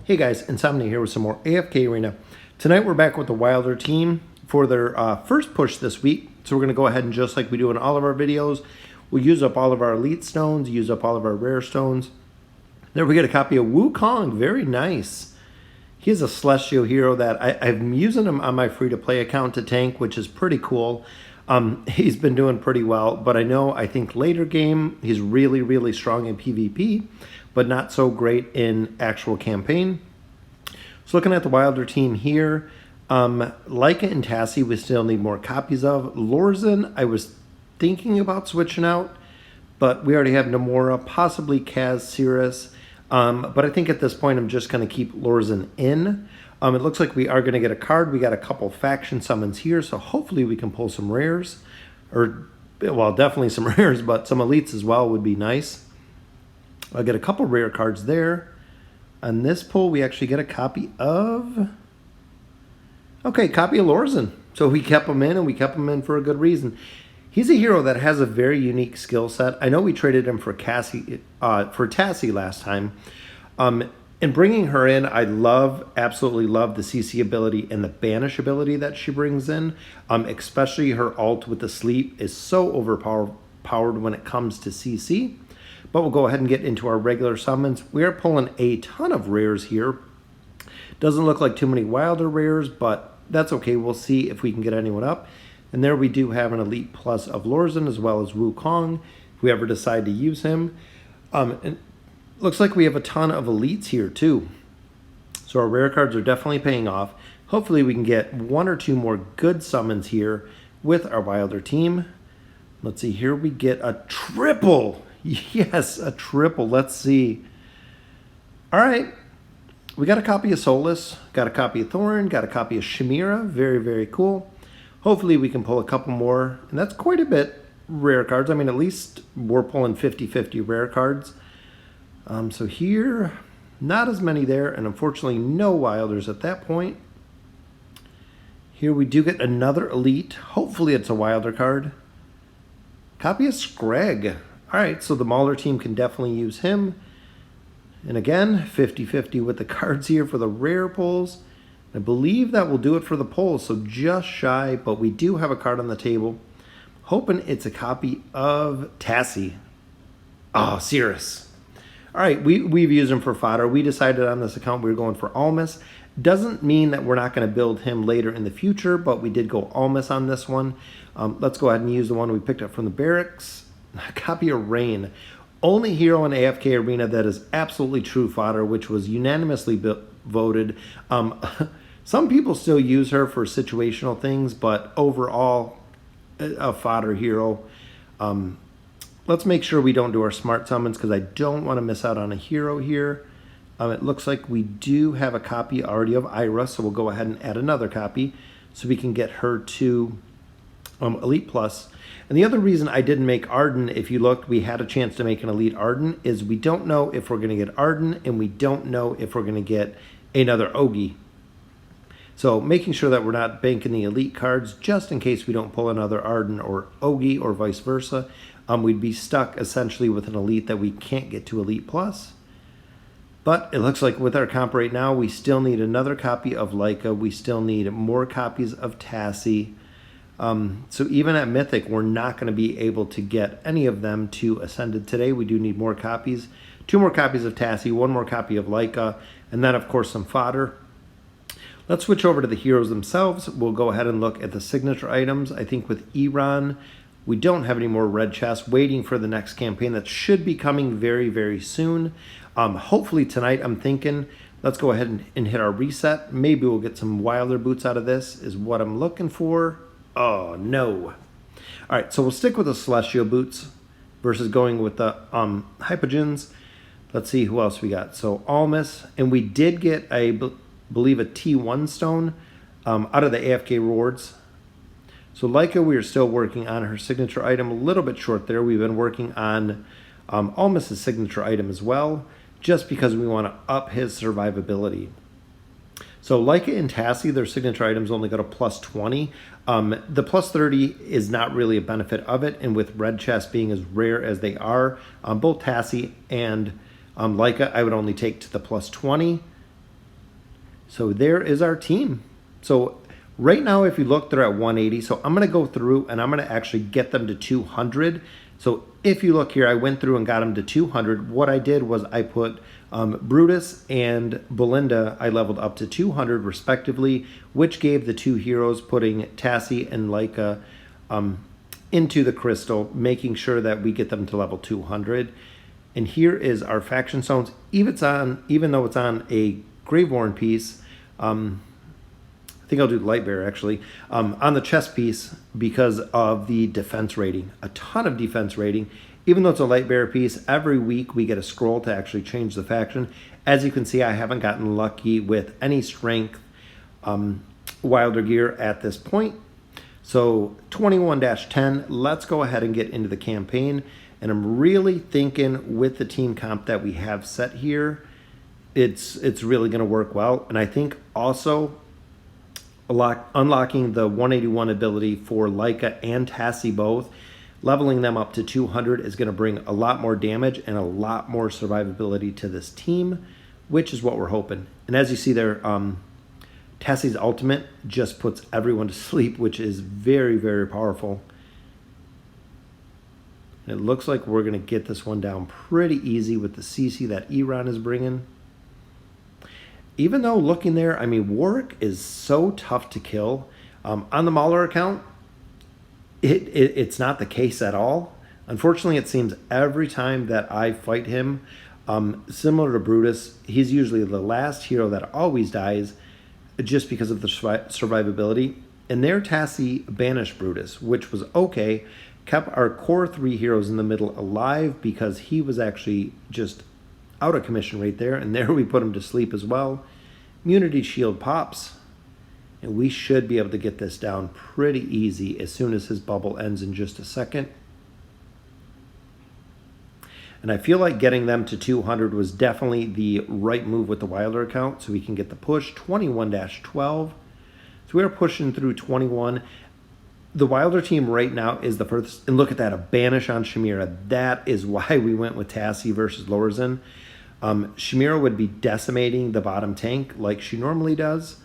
Hey guys, Insomnia here with some more AFK Arena. Tonight we're back with the Wilder team for their first push this week. So we're going to go ahead and just like we do in all of our videos, we'll use up all of our elite stones, use up all of our rare stones. There we get a copy of Wukong, very nice. He's a celestial hero that I'm using him on my free-to-play account to tank, which is pretty cool. He's been doing pretty well, but I think later game, he's really strong in PvP, but not so great in actual campaign. So looking at the Wilder team here, Leica and Tassie we still need more copies of. Lorzen, I was thinking about switching out, but we already have Nomura, possibly Kaz, Cirrus. But I think at this point I'm just going to keep Lorzen in. It looks like we are going to get a card. We got a couple faction summons here, so hopefully we can pull some rares. Or, well, definitely some rares, but some elites as well would be nice. I'll get a couple rare cards there. On this pull, we actually get a copy of... Okay, copy of Lorzen. So we kept him in, and we kept him in for a good reason. He's a hero that has a very unique skill set. I know we traded him for Tassie last time. In bringing her in, I absolutely love the CC ability and the banish ability that she brings in. Especially her ult with the sleep is so overpowered when it comes to CC. But we'll go ahead and get into our regular summons. We are pulling a ton of rares here. Doesn't look like too many Wilder rares, but that's okay. We'll see if we can get anyone up. And there we do have an Elite Plus of Lorzen as well as Wukong, if we ever decide to use him. And looks like we have a ton of elites here too. So our rare cards are definitely paying off. Hopefully we can get one or two more good summons here with our Wilder team. Let's see, here we get a triple. Yes, a triple. Let's see. All right. We got a copy of Solus, got a copy of Thorin, got a copy of Chimera. Very cool. Hopefully we can pull a couple more. And that's quite a bit rare cards. I mean, at least we're pulling 50-50 rare cards. So here, not as many there. And unfortunately, no Wilders at that point. Here we do get another Elite. Hopefully it's a Wilder card. Copy of Scrag. All right, so the Mauler team can definitely use him. And again, 50-50 with the cards here for the rare pulls. I believe that will do it for the polls, so just shy, but we do have a card on the table. Hoping it's a copy of Tassie. Oh, Cirrus. All right, we've used him for fodder. We decided on this account we were going for Almas. Doesn't mean that we're not going to build him later in the future, but we did go Almas on this one. Let's go ahead and use the one we picked up from the barracks. A copy of Rain. Only hero in AFK Arena that is absolutely true fodder, which was unanimously voted. Some people still use her for situational things, but overall, a fodder hero. Let's make sure we don't do our smart summons because I don't want to miss out on a hero here. It looks like we do have a copy already of Ira, so we'll go ahead and add another copy so we can get her to Elite Plus. And the other reason I didn't make Arden, if you looked, we had a chance to make an Elite Arden, is we don't know if we're going to get Arden, and we don't know if we're going to get another Ogi. So making sure that we're not banking the Elite cards, just in case we don't pull another Arden or Ogi or vice versa, we'd be stuck essentially with an Elite that we can't get to Elite Plus. But it looks like with our comp right now, we still need another copy of Leica. We still need more copies of Tassie. So even at Mythic, we're not going to be able to get any of them to Ascended today. We do need more copies. 2 more copies of Tassie, 1 more copy of Leica, and then, of course, some fodder. Let's switch over to the heroes themselves. We'll go ahead and look at the signature items. I think with Iran, we don't have any more red chests. Waiting for the next campaign that should be coming very soon. Hopefully tonight, I'm thinking, let's go ahead and hit our reset. Maybe we'll get some Wilder boots out of this, is what I'm looking for. Oh, no. All right, so we'll stick with the Celestial Boots versus going with the Hypogeans. Let's see who else we got. So Almas, and we did get, I believe, a T1 stone out of the AFK rewards. So Leica, we are still working on her signature item. A little bit short there. We've been working on Almas' signature item as well, just because we want to up his survivability. So Leica and Tassie, their signature items only got a plus 20. The plus 30 is not really a benefit of it, and with red chests being as rare as they are, both Tassie and Leica I would only take to the plus 20. So there is our team. So right now, if you look, they're at 180. So I'm going to go through and I'm going to actually get them to 200. So if you look here, I went through and got them to 200. What I did was I put Brutus and Belinda, I leveled up to 200 respectively, which gave the two heroes, putting Tassie and Leica into the crystal, making sure that we get them to level 200. And here is our faction zones. Even though it's on a Graveworn piece, I think I'll do Lightbearer actually, on the chest piece because of the defense rating. A ton of defense rating. Even though it's a Lightbearer piece, every week we get a scroll to actually change the faction. As you can see, I haven't gotten lucky with any strength Wilder gear at this point. So 21-10, let's go ahead and get into the campaign. And I'm really thinking with the team comp that we have set here, it's really going to work well. And I think also unlocking the 181 ability for Leica and Tassie both, leveling them up to 200 is going to bring a lot more damage and a lot more survivability to this team, which is what we're hoping. And as you see there, Tassie's ultimate just puts everyone to sleep, which is very, very powerful. And it looks like we're going to get this one down pretty easy with the CC that Iran is bringing. Even though looking there, I mean, Warwick is so tough to kill. On the Mauler account, it's not the case at all. Unfortunately, it seems every time that I fight him, similar to Brutus, he's usually the last hero that always dies just because of the survivability. And there, Tassie banished Brutus, which was okay. Kept our core 3 heroes in the middle alive because he was actually just out of commission right there. And there we put him to sleep as well. Immunity shield pops. And we should be able to get this down pretty easy as soon as his bubble ends in just a second. And I feel like getting them to 200 was definitely the right move with the Wilder account, so we can get the push 21-12. So we are pushing through 21. The Wilder team right now is the first, and look at that, a banish on Shamira. That is why we went with Tassie versus Lorzan. Shamira would be decimating the bottom tank like she normally does.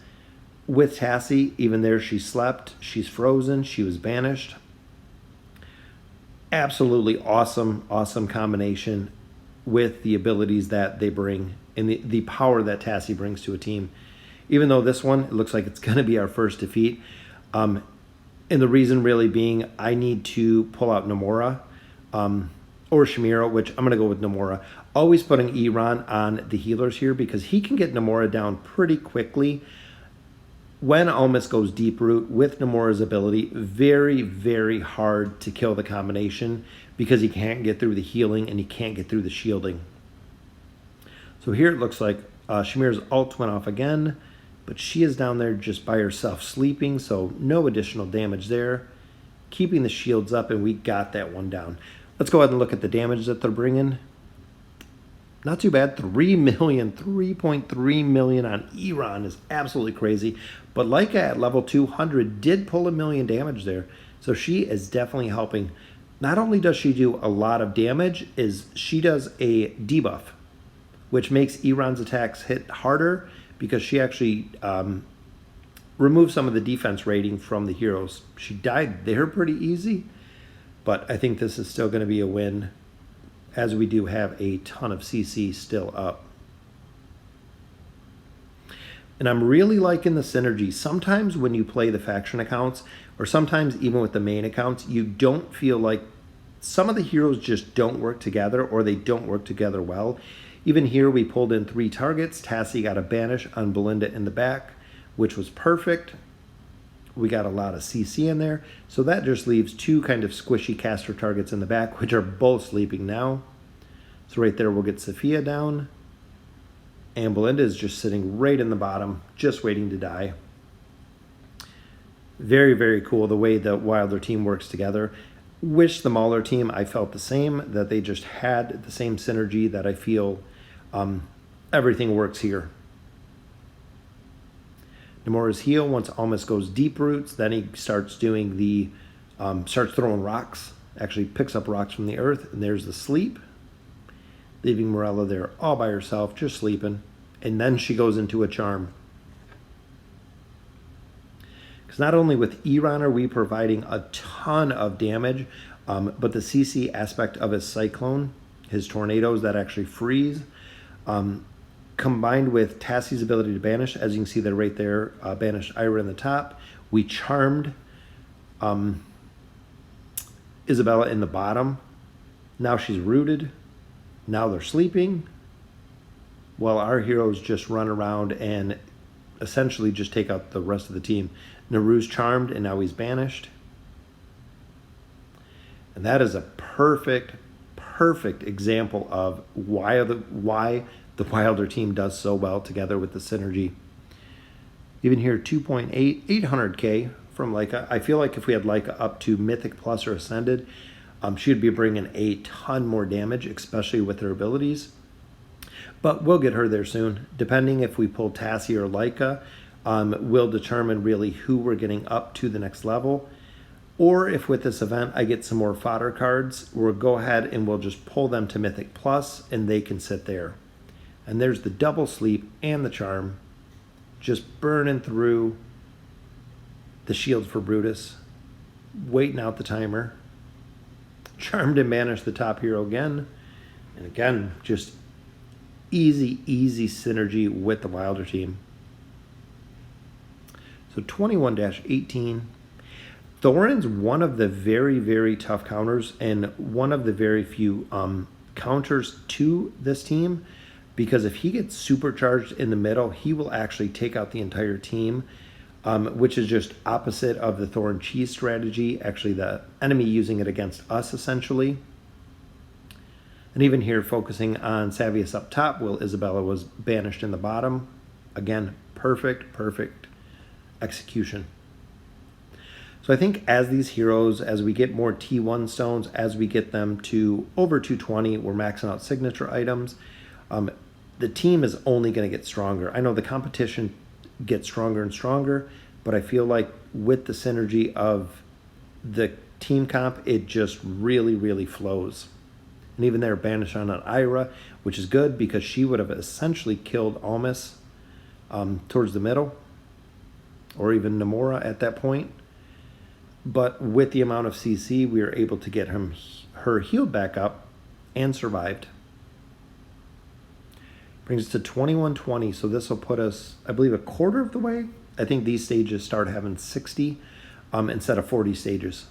With Tassie, even there she slept, she's frozen, she was banished. Absolutely awesome, awesome combination with the abilities that they bring and the power that Tassie brings to a team. Even though this one, it looks like it's going to be our first defeat. And the reason really being I need to pull out Nomura or Shamira, which I'm going to go with Nomura. Always putting Iran on the healers here because he can get Nomura down pretty quickly. When Almas goes deep root with Nomura's ability, very, very hard to kill the combination because he can't get through the healing and he can't get through the shielding. So here it looks like Shamira's ult went off again, but she is down there just by herself sleeping, so no additional damage there. Keeping the shields up, and we got that one down. Let's go ahead and look at the damage that they're bringing. Not too bad. 3 million, 3.3 million on Iran is absolutely crazy. But Leica at level 200 did pull 1 million damage there. So she is definitely helping. Not only does she do a lot of damage, is she does a debuff, which makes Iran's attacks hit harder because she actually removes some of the defense rating from the heroes. She died there pretty easy, but I think this is still going to be a win, as we do have a ton of CC still up. And I'm really liking the synergy. Sometimes when you play the faction accounts, or sometimes even with the main accounts, you don't feel like some of the heroes just don't work together, or they don't work together well. Even here, we pulled in 3 targets. Tassie got a banish on Belinda in the back, which was perfect. We got a lot of CC in there. So that just leaves 2 kind of squishy caster targets in the back, which are both sleeping now. So right there, we'll get Sophia down. And Belinda is just sitting right in the bottom, just waiting to die. Very, very cool the way the Wilder team works together. Wish the Mauler team, I felt the same, that they just had the same synergy that I feel everything works here. Nomura's heal, once Almas goes deep roots, then he starts doing the, starts throwing rocks, actually picks up rocks from the earth, and there's the sleep, leaving Morella there all by herself, just sleeping, and then she goes into a charm. Because not only with Iran are we providing a ton of damage, but the CC aspect of his cyclone, his tornadoes that actually freeze, combined with Tassie's ability to banish, as you can see there right there, banished Ira in the top. We charmed Isabella in the bottom. Now she's rooted. Now they're sleeping. While our heroes just run around and essentially just take out the rest of the team. Naru's charmed and now he's banished. And that is a perfect example of why the Wilder team does so well together with the synergy. Even here, 2.8, 800k from Leica. I feel like if we had Leica up to Mythic Plus or Ascended, she'd be bringing a ton more damage, especially with her abilities. But we'll get her there soon. Depending if we pull Tassie or Leica, we'll determine really who we're getting up to the next level. Or if with this event I get some more fodder cards, we'll go ahead and we'll just pull them to Mythic Plus and they can sit there. And there's the double sleep and the charm, just burning through the shield for Brutus, waiting out the timer. Charmed and banished the top hero again. And again, just easy synergy with the Wilder team. So 21-18. Thorin's one of the very tough counters and one of the very few counters to this team, because if he gets supercharged in the middle, he will actually take out the entire team, which is just opposite of the Thorin cheese strategy, actually the enemy using it against us essentially. And even here focusing on Savius up top while Isabella was banished in the bottom. Again, perfect execution. So I think as these heroes, as we get more T1 stones, as we get them to over 220, we're maxing out signature items. The team is only going to get stronger. I know the competition gets stronger and stronger, but I feel like with the synergy of the team comp, it just really flows. And even there, banish on an Ira, which is good because she would have essentially killed Almas towards the middle, or even Namora at that point. But with the amount of CC, we were able to get her healed back up and survived. Brings us to 2120, so this will put us, I believe, a quarter of the way. I think these stages start having 60 instead of 40 stages.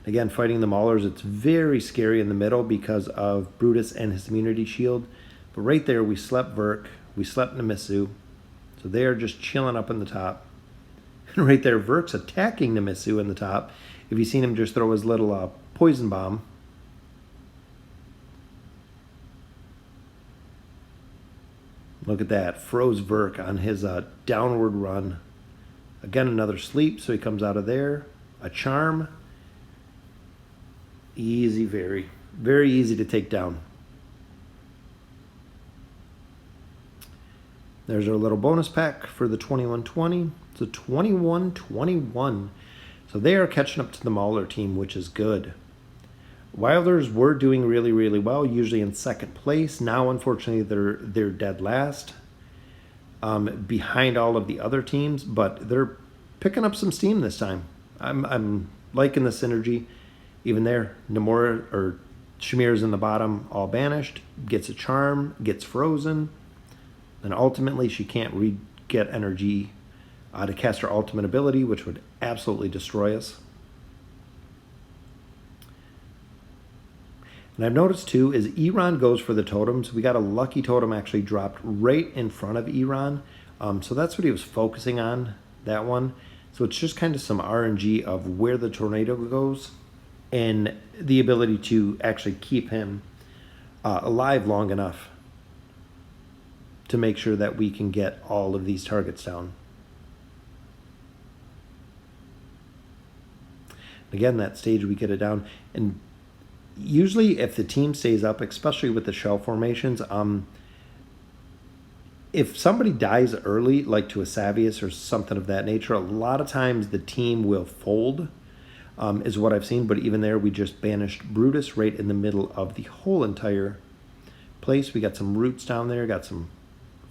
Again, fighting the Maulers, it's very scary in the middle because of Brutus and his immunity shield. But right there, we slept Verk, we slept Namisu, so they are just chilling up in the top. And right there, Verk's attacking Namisu in the top. If you've seen him just throw his little poison bomb. Look at that, froze Verk on his downward run. Again, another sleep, so he comes out of there. A charm. Easy, very easy to take down. There's our little bonus pack for the 2120. It's a 2121. So they are catching up to the Mauler team, which is good. Wilders were doing really well, usually in second place. Now, unfortunately, they're dead last, behind all of the other teams, but they're picking up some steam this time. I'm liking the synergy. Even there, Namora or Shamir's in the bottom, all banished, gets a charm, gets frozen, and ultimately she can't get energy to cast her ultimate ability, which would absolutely destroy us. And I've noticed too is Iran goes for the totems. We got a lucky totem actually dropped right in front of Iran. So that's what he was focusing on, that one. So it's just kind of some RNG of where the tornado goes and the ability to actually keep him alive long enough to make sure that we can get all of these targets down. Again, that stage we get it down. And usually if the team stays up, especially with the shell formations, if somebody dies early, like to a Savius or something of that nature, a lot of times the team will fold, is what I've seen. But even there, we just banished Brutus right in the middle of the whole entire place. We got some roots down there, got some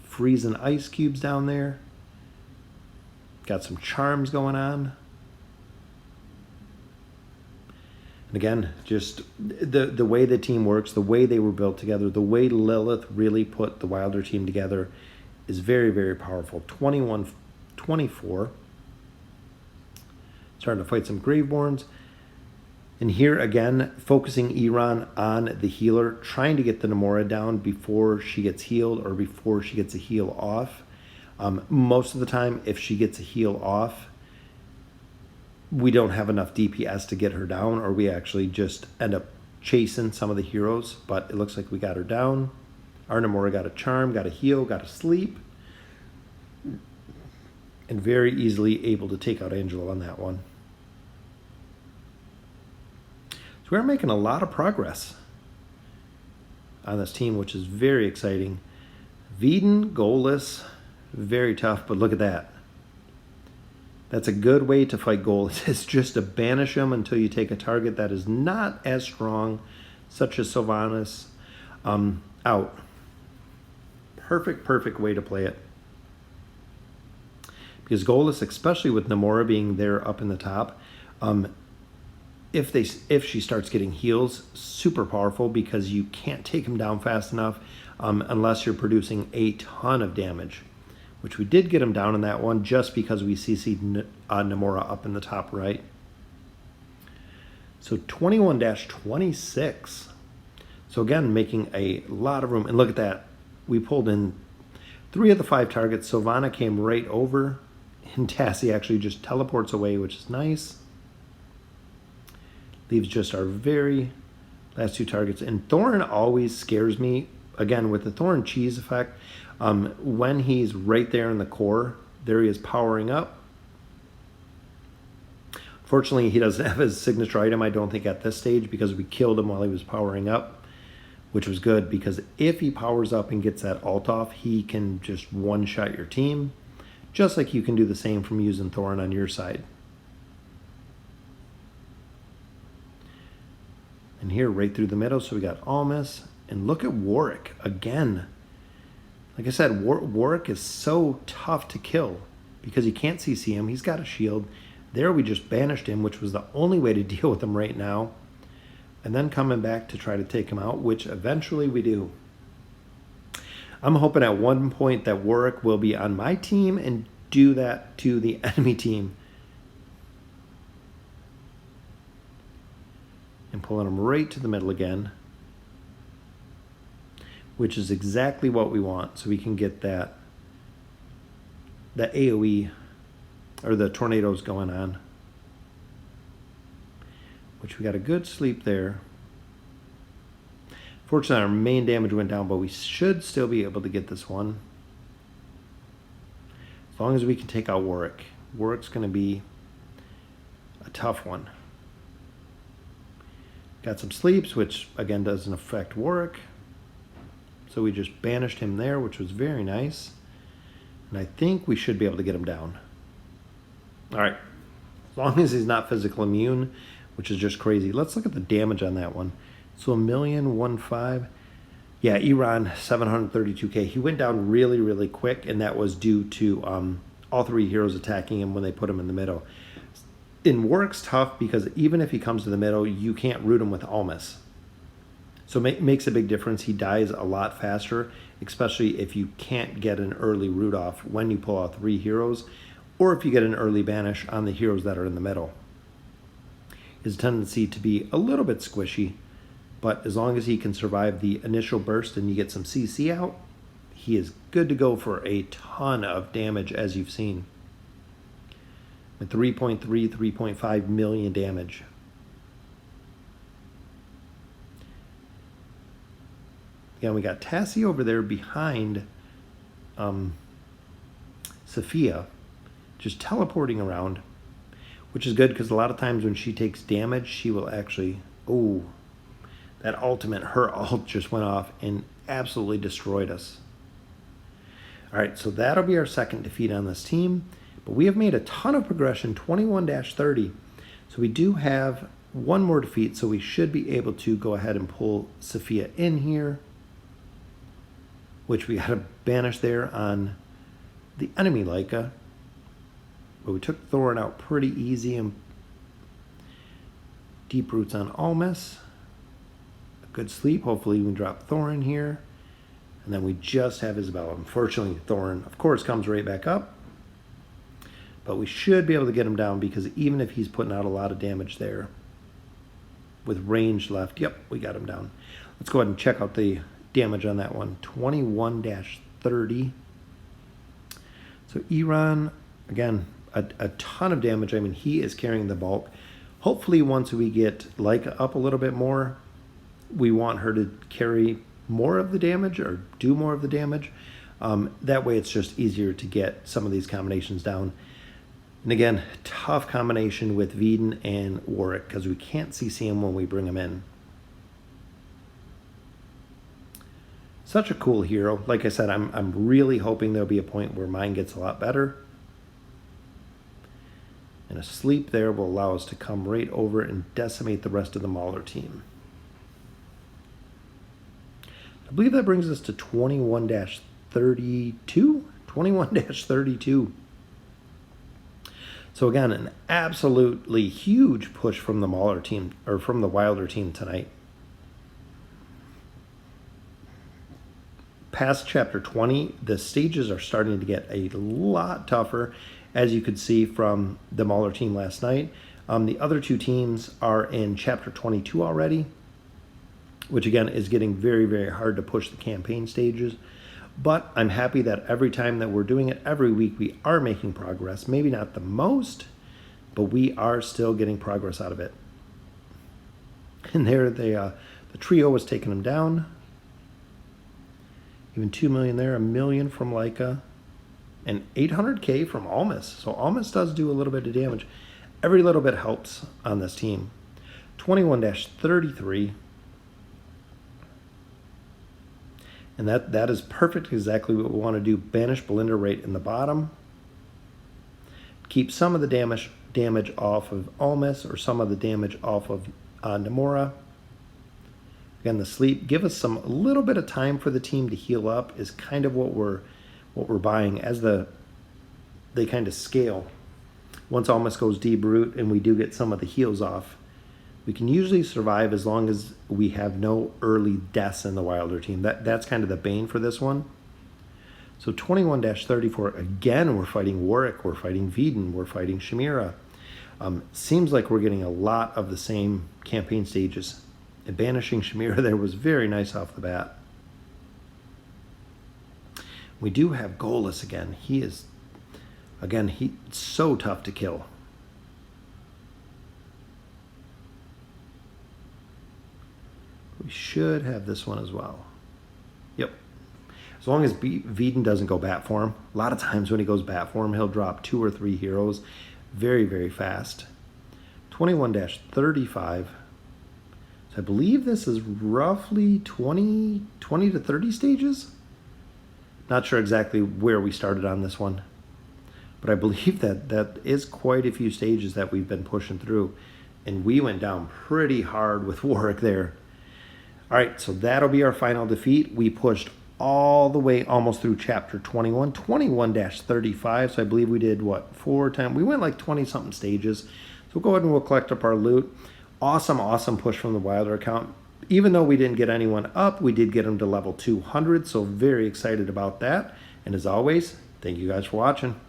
freezing ice cubes down there. Got some charms going on. And again, just the way the team works, the way they were built together, the way Lilith really put the Wilder team together is very, very powerful. 21-24. Starting to fight some Graveborns. And here again, focusing Iran on the healer, trying to get the Namora down before she gets healed or before she gets a heal off. Most of the time, if she gets a heal off, we don't have enough DPS to get her down, or we actually just end up chasing some of the heroes. But it looks like we got her down. Our Namora got a charm, got a heal, got a sleep. And very easily able to take out Angelo on that one. So we're making a lot of progress on this team, which is very exciting. Veden, goalless, very tough, but look at that. That's a good way to fight goalless. It's just to banish them until you take a target that is not as strong, such as Sylvanas, out. Perfect way to play it. Because goalless, especially with Namora being there up in the top, if she starts getting heals, super powerful because you can't take him down fast enough unless you're producing a ton of damage, which we did get him down in that one just because we CC'd Namora up in the top right. So 21-26. So again, making a lot of room. And look at that. We pulled in 3 of the 5 targets. Sylvana came right over, and Tassie actually just teleports away, which is nice. Leaves just our very last 2 targets. And Thorn always scares me. Again, with the Thorn cheese effect, when he's right there in the core, there he is powering up. Fortunately, he doesn't have his signature item, I don't think, at this stage, because we killed him while he was powering up, which was good, because if he powers up and gets that ult off, he can just one-shot your team, just like you can do the same from using Thorn on your side. And here, right through the middle, so we got Almas. And look at Warwick again. Like I said, Warwick is so tough to kill because you can't CC him. He's got a shield. There we just banished him, which was the only way to deal with him right now. And then coming back to try to take him out, which eventually we do. I'm hoping at one point that Warwick will be on my team and do that to the enemy team. And pulling him right to the middle again, which is exactly what we want, so we can get that AoE or the tornadoes going on, which we got a good sleep there. Fortunately, our main damage went down, but we should still be able to get this one as long as we can take out Warwick. Warwick's going to be a tough one. Got some sleeps, which again doesn't affect Warwick. So we just banished him there, which was very nice. And I think we should be able to get him down. All right. As long as he's not physical immune, which is just crazy. Let's look at the damage on that one. So 1,000,015. Yeah, Iran, 732k. He went down really, really quick, and that was due to all 3 heroes attacking him when they put him in the middle. In Warwick's tough because even if he comes to the middle, you can't root him with Almas. So it makes a big difference. He dies a lot faster, especially if you can't get an early root off when you pull out 3 heroes, or if you get an early banish on the heroes that are in the middle. His tendency to be a little bit squishy, but as long as he can survive the initial burst and you get some CC out, he is good to go for a ton of damage, as you've seen. With 3.3, 3.5 million damage. Again, we got Tassie over there behind Sophia, just teleporting around, which is good because a lot of times when she takes damage, she will actually, oh, that ultimate, her ult just went off and absolutely destroyed us. All right, so that'll be our second defeat on this team. But we have made a ton of progression, 21-30. So we do have one more defeat, so we should be able to go ahead and pull Sophia in here, which we got to banish there on the enemy Leica, But we took Thorin out pretty easy, and deep roots on Almas. A good sleep. Hopefully we can drop Thorin here. And then we just have Isabella. Unfortunately, Thorin, of course, comes right back up. But we should be able to get him down, because even if he's putting out a lot of damage there, with range left, yep, we got him down. Let's go ahead and check out the damage on that one. 21-30. So Iran, again, a ton of damage. I mean, he is carrying the bulk. Hopefully once we get Leica up a little bit more, we want her to carry more of the damage or do more of the damage. That way it's just easier to get some of these combinations down. And again, tough combination with Veden and Warwick, because we can't CC him when we bring him in. Such a cool hero. Like I said, I'm really hoping there'll be a point where mine gets a lot better. And a sleep there will allow us to come right over and decimate the rest of the Mauler team. I believe that brings us to 21-32. 21-32. So again, an absolutely huge push from the Mauler team, or from the Wilder team tonight. Past chapter 20, the stages are starting to get a lot tougher, as you could see from the Mauler team last night. The other two teams are in chapter 22 already, which again is getting very, very hard to push the campaign stages. But I'm happy that every time that we're doing it, every week, we are making progress. Maybe not the most, but we are still getting progress out of it. And there the trio was taking them down. Even 2 million there, 1 million from Leica, and 800K from Almas. So Almas does do a little bit of damage. Every little bit helps on this team. 21-33. And that is perfect, exactly what we want to do. Banish Belinda right in the bottom. Keep some of the damage off of Almas, or some of the damage off of Namora. Again, the sleep, give us a little bit of time for the team to heal up is kind of what we're buying as they kind of scale. Once Almas goes deep root and we do get some of the heals off, we can usually survive as long as we have no early deaths in the Wilder team. That's kind of the bane for this one. So 21-34, again, we're fighting Warwick, we're fighting Veden, we're fighting Shamira. Seems like we're getting a lot of the same campaign stages. And banishing Shamira there was very nice off the bat. We do have Golas again. He is, again, he's so tough to kill. We should have this one as well. Yep. As long as Veden doesn't go bat for him. A lot of times when he goes bat for him, he'll drop 2 or 3 heroes very, very fast. 21-35. So I believe this is roughly 20 to 30 stages. Not sure exactly where we started on this one. But I believe that is quite a few stages that we've been pushing through. And we went down pretty hard with Warwick there. All right, so that'll be our final defeat. We pushed all the way almost through chapter 21, 21-35. So I believe we did, what, 4 times? We went like 20-something stages. So we'll go ahead and we'll collect up our loot. Awesome, awesome push from the Wilder account. Even though we didn't get anyone up, we did get them to level 200. So very excited about that. And as always, thank you guys for watching.